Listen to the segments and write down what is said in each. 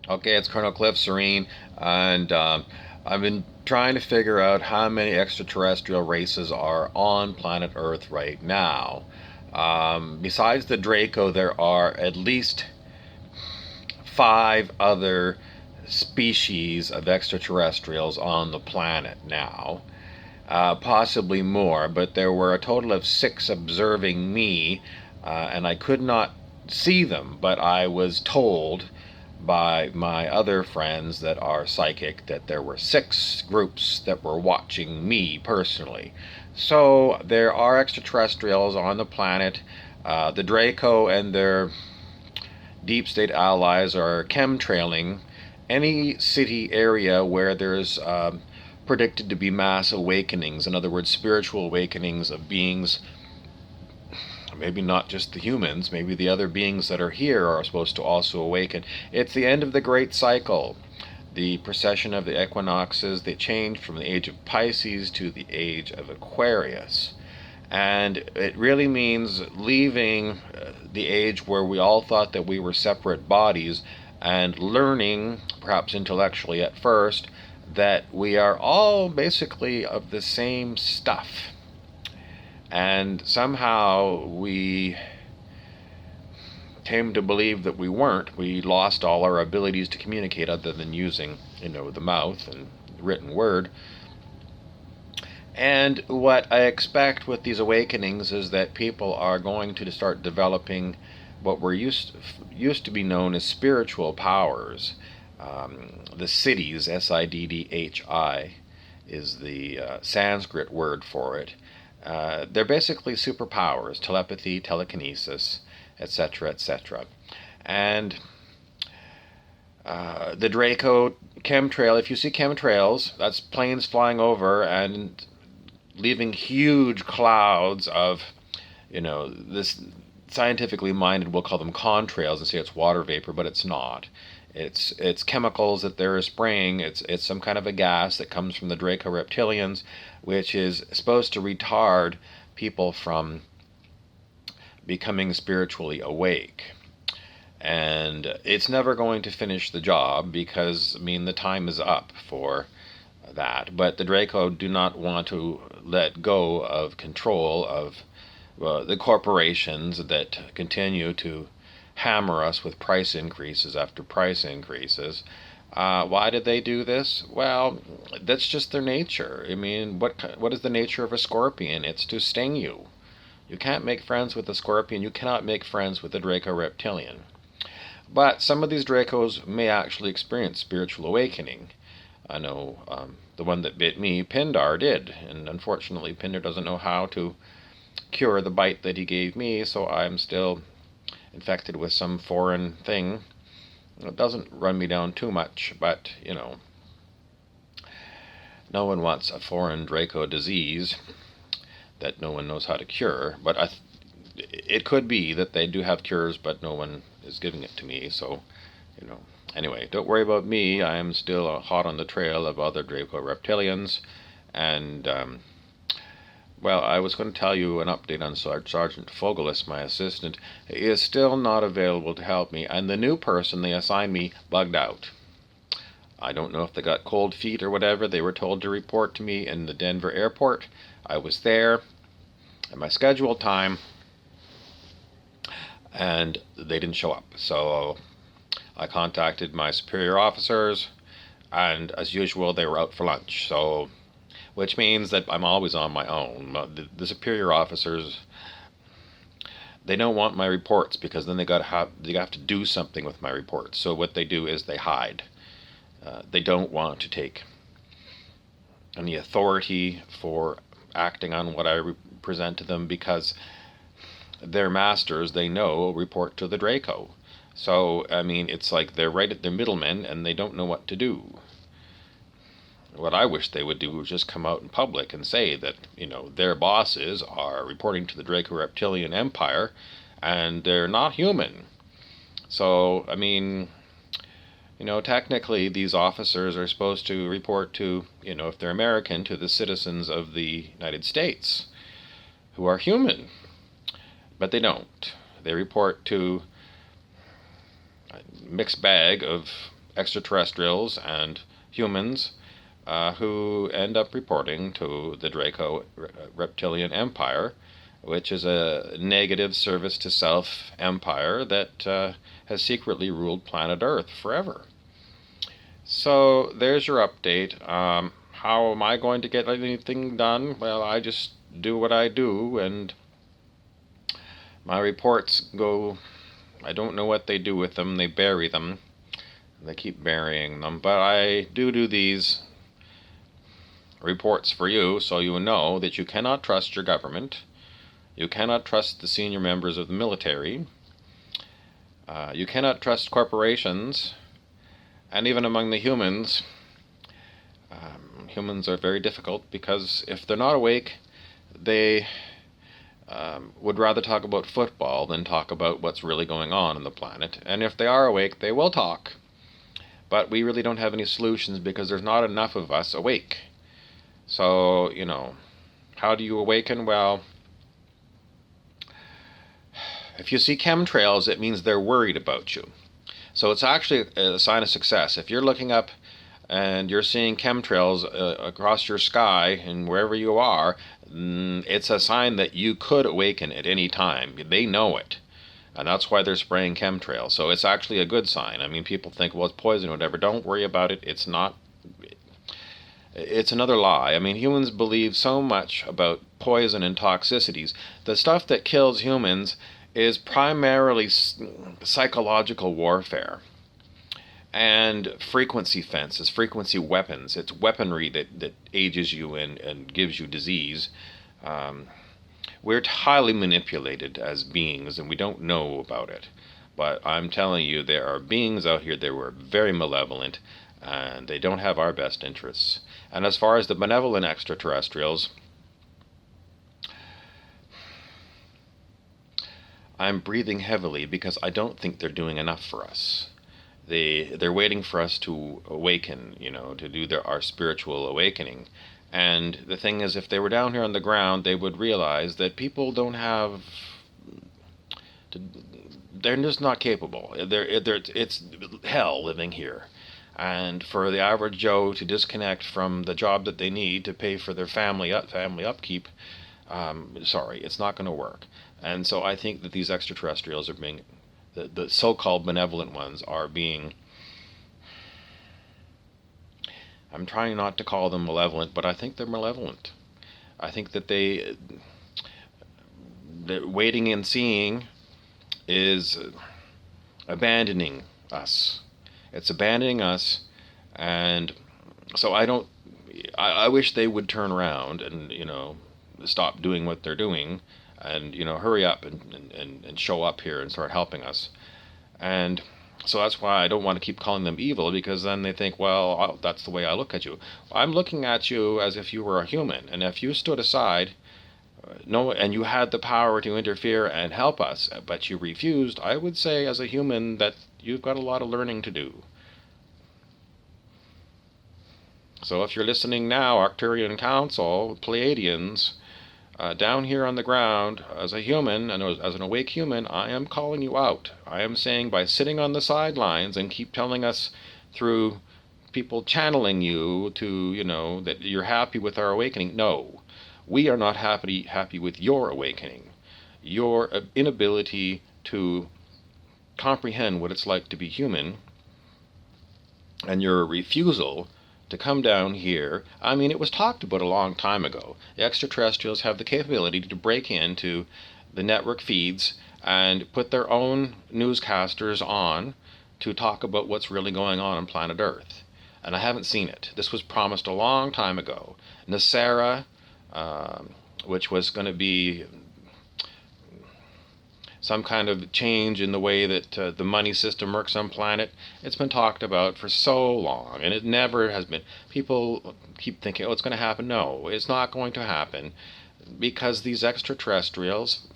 Okay, it's Colonel Cliff Soreen, and I've been trying to figure out how many extraterrestrial races are on planet Earth right now. Besides the Draco, there are at least five other species of extraterrestrials on the planet now. Possibly more, but there were a total of six observing me, and I could not see them, but I was told by my other friends that are psychic that there were six groups that were watching me personally. So there are extraterrestrials on the planet. The Draco and their deep state allies are chemtrailing any city area where there's predicted to be mass awakenings, in other words, spiritual awakenings of beings, maybe not just the humans, maybe the other beings that are here are supposed to also awaken. It's the end of the great cycle. The precession of the equinoxes, they change from the age of Pisces to the age of Aquarius. And it really means leaving the age where we all thought that we were separate bodies and learning, perhaps intellectually at first, that we are all basically of the same stuff. And somehow we came to believe that we weren't. We lost all our abilities to communicate other than using, the mouth and written word. And what I expect with these awakenings is that people are going to start developing what were used to be known as spiritual powers. The siddhis, Siddhi, is the Sanskrit word for it. They're basically superpowers: telepathy, telekinesis, etc., etc. And the Draco chemtrail, if you see chemtrails, that's planes flying over and leaving huge clouds of, this scientifically minded will call them contrails and say it's water vapor, but it's not. It's chemicals that they're spraying. It's some kind of a gas that comes from the Draco reptilians, which is supposed to retard people from becoming spiritually awake. And it's never going to finish the job because, the time is up for that. But the Draco do not want to let go of control of the corporations that continue to hammer us with price increases after price increases. Why did they do this? Well, that's just their nature. What is the nature of a scorpion? It's to sting you. You can't make friends with a scorpion. You cannot make friends with a Draco reptilian. But some of these Dracos may actually experience spiritual awakening. I know the one that bit me, Pindar, did. And unfortunately, Pindar doesn't know how to cure the bite that he gave me, so I'm still infected with some foreign thing. It doesn't run me down too much, but, no one wants a foreign Draco disease that no one knows how to cure. But it could be that they do have cures, but no one is giving it to me, so, Anyway, don't worry about me. I am still hot on the trail of other Draco reptilians, and, I was going to tell you an update on Sergeant Fogelis, my assistant. He is still not available to help me, and the new person they assigned me bugged out. I don't know if they got cold feet or whatever. They were told to report to me in the Denver airport. I was there at my scheduled time, and they didn't show up. So I contacted my superior officers, and as usual, they were out for lunch. So, which means that I'm always on my own. The superior officers, they don't want my reports because then they have to do something with my reports. So what they do is they hide. They don't want to take any authority for acting on what I present to them because their masters, they know, report to the Draco. So, it's like they're right at their middlemen and they don't know what to do. What I wish they would do was just come out in public and say that, their bosses are reporting to the Draco Reptilian Empire and they're not human. So, technically these officers are supposed to report to, if they're American, to the citizens of the United States who are human. But they don't. They report to a mixed bag of extraterrestrials and humans who end up reporting to the Draco Reptilian Empire, which is a negative service to self empire that has secretly ruled planet Earth forever. So there's your update. How am I going to get anything done? Well, I just do what I do, and my reports go, I don't know what they do with them. They bury them. They keep burying them. But I do these reports for you so you know that you cannot trust your government. You cannot trust the senior members of the military. You cannot trust corporations. And even among the humans, humans are very difficult because if they're not awake, they would rather talk about football than talk about what's really going on the planet. And if they are awake, they will talk. But we really don't have any solutions because there's not enough of us awake. So, how do you awaken? Well, if you see chemtrails, it means they're worried about you. So it's actually a sign of success. If you're looking up and you're seeing chemtrails across your sky and wherever you are, it's a sign that you could awaken at any time. They know it. And that's why they're spraying chemtrails. So it's actually a good sign. I mean, people think, well, it's poison or whatever. Don't worry about it. It's not. It's another lie. I mean, humans believe so much about poison and toxicities. The stuff that kills humans is primarily psychological warfare and frequency fences, frequency weapons. It's weaponry that ages you and gives you disease. We're highly manipulated as beings, and we don't know about it. But I'm telling you, there are beings out here that were very malevolent, and they don't have our best interests. And as far as the benevolent extraterrestrials, I'm breathing heavily because I don't think they're doing enough for us. They're waiting for us to awaken, to do our spiritual awakening. And the thing is, if they were down here on the ground, they would realize that people don't have... They're just not capable. It's hell living here. And for the average Joe to disconnect from the job that they need to pay for their family upkeep, it's not going to work. And so I think that these extraterrestrials are being, the so-called benevolent ones are being, I'm trying not to call them malevolent, but I think they're malevolent. I think that they're waiting and seeing is abandoning us. It's abandoning us, and so I wish they would turn around and, stop doing what they're doing and, hurry up and show up here and start helping us. And so that's why I don't want to keep calling them evil, because then they think, well, that's the way I look at you. I'm looking at you as if you were a human, and if you stood aside, and you had the power to interfere and help us, but you refused, I would say as a human that you've got a lot of learning to do. So if you're listening now, Arcturian Council, Pleiadians, down here on the ground, as a human, and as an awake human, I am calling you out. I am saying, by sitting on the sidelines and keep telling us through people channeling you to, that you're happy with our awakening. No, we are not happy with your awakening. Your inability to comprehend what it's like to be human, and your refusal to come down here. I mean, it was talked about a long time ago. The extraterrestrials have the capability to break into the network feeds and put their own newscasters on to talk about what's really going on planet Earth. And I haven't seen it. This was promised a long time ago. NESARA, which was going to be some kind of change in the way that the money system works on planet. It's been talked about for so long, and it never has been. People keep thinking, it's going to happen. No, it's not going to happen, because these extraterrestrials,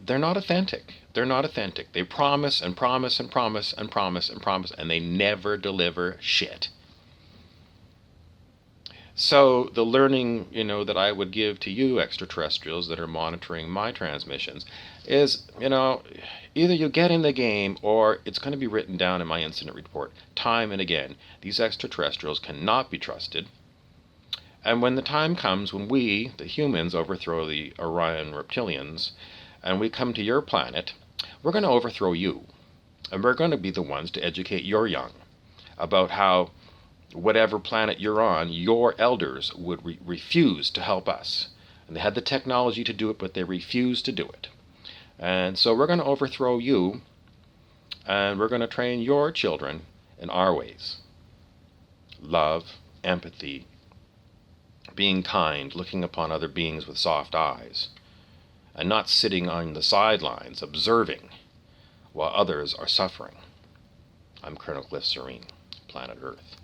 they're not authentic. They're not authentic. They promise and promise and promise and promise and promise, and they never deliver shit. So the learning, that I would give to you extraterrestrials that are monitoring my transmissions is, either you get in the game or it's going to be written down in my incident report time and again. These extraterrestrials cannot be trusted. And when the time comes when we, the humans, overthrow the Orion reptilians and we come to your planet, we're going to overthrow you. And we're going to be the ones to educate your young about how whatever planet you're on, your elders would refuse to help us. And they had the technology to do it, but they refused to do it. And so we're going to overthrow you, and we're going to train your children in our ways. Love, empathy, being kind, looking upon other beings with soft eyes, and not sitting on the sidelines observing while others are suffering. I'm Colonel Cliff Soreen, Planet Earth.